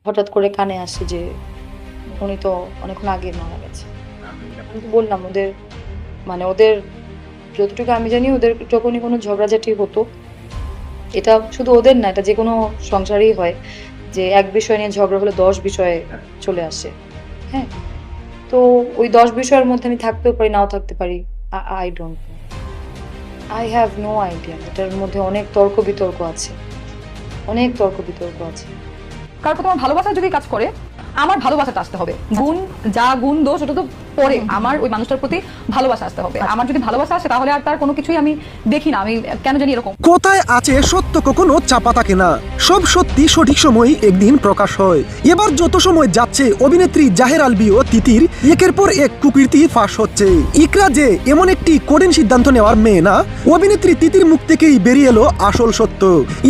হঠাৎ করে কানে আসে যে উনি তো অনেকক্ষণ আগে মারা গেছে। আমি তো বললাম ওদের যতটুকু আমি জানি ওদের যখনই কোনো ঝগড়াঝাটি হতো, এটা শুধু ওদের না, এটা যেকোনো সংসারেই হয় যে এক বিষয় নিয়ে ঝগড়া হলে 10 বিষয়ে চলে আসে। হ্যাঁ? তো ওই 10 বিষয়ের মধ্যে আমি থাকতেও পারি, নাও থাকতে পারি। I don't know. I have no idea. এটার মধ্যে অনেক তর্ক-বিতর্ক আছে। অনেক তর্ক-বিতর্ক আছে। কারণ তোমার ভালোবাসা যদি কাজ করে, আমার ভালোবাসাটা আসতে হবে। গুণ দোষ ওটা তো পরে, আমার ওই মানুষটার প্রতি ভালোবাসা আসতে হবে। আমার যদি ভালোবাসা আসে তাহলে আর তার কোনো কিছুই আমি দেখি না। আমি কেন জানি এরকম। কোথায় আছে সত্য কখনো চাপা থাকে না, সব সত্যি সঠিক সময় একদিন প্রকাশ হয়। এবার যত সময় যাচ্ছে অভিনেত্রী জাহের আলভী ও তিতির একের পর এক কুকীর্তি ফাঁস হচ্ছে। ইকরা যে এমন একটি কঠিন সিদ্ধান্ত নেওয়ার মেয়ে না, অভিনেত্রী তিতির মুখ থেকেই বেরিয়ে এলো আসল সত্য।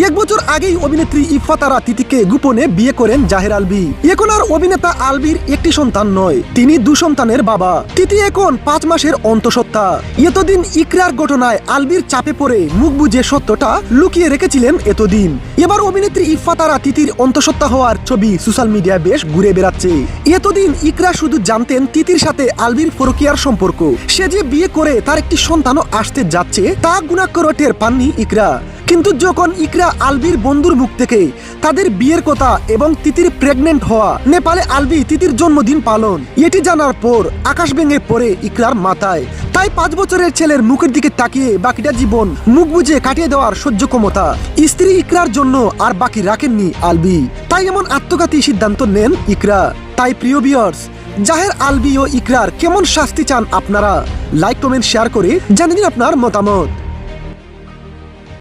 1 বছর আগেই অভিনেত্রী ইফফাত আরা তিতিকে গোপনে বিয়ে করেন জাহের আলভী। এখন আর অভিনেতা আলভীর একটি সন্তান নয়, তিনি 2 সন্তানের বাবা। তিতি এখন 5 মাসের অন্তঃসত্ত্বা। এতদিন ইকরার ঘটনায় আলভীর চাপে পড়ে মুখ বুজে সত্যটা লুকিয়ে রেখেছিলেন এতদিন। এবার অভিনেত্রী ইফফাত আরা তিতির অন্তঃসত্ত্বা হওয়ার ছবি সোশ্যাল মিডিয়ায় বেশ ঘুরে বেড়াচ্ছে। এতদিন ইকরা শুধু জানতেন তিতির সাথে আলভীর পরকীয়ার সম্পর্ক, সে যে বিয়ে করে তার একটি সন্তানও আসতে যাচ্ছে তা গুণাক্ষরও টের পাননি ইকরা। কিন্তু যখন ইকরা আলভীর বন্ধুর মুখ থেকে তাদের বিয়ের কথা এবং তিতির প্রেগনেন্ট হওয়া, নেপালে আলভী তিতির জন্মদিন পালন, এটি জানার পর আকাশ ভেঙে পড়ে ইকরার মাথায়। তাই 5 বছরের ছেলের মুখের দিকে তাকিয়ে বাকিটা জীবন মুখ বুজে কাটিয়ে দেওয়ার সহ্য ক্ষমতা স্ত্রী ইকরার জন্য আর বাকি রাখেননি আলভী। তাই এমন আত্মঘাতী সিদ্ধান্ত নেন ইকরা। তাই প্রিয় ভিউয়ার্স, জাহের আলভী ও ইকরার কেমন শাস্তি চান আপনারা? লাইক কমেন্ট শেয়ার করে জানিয়ে দিন আপনার মতামত।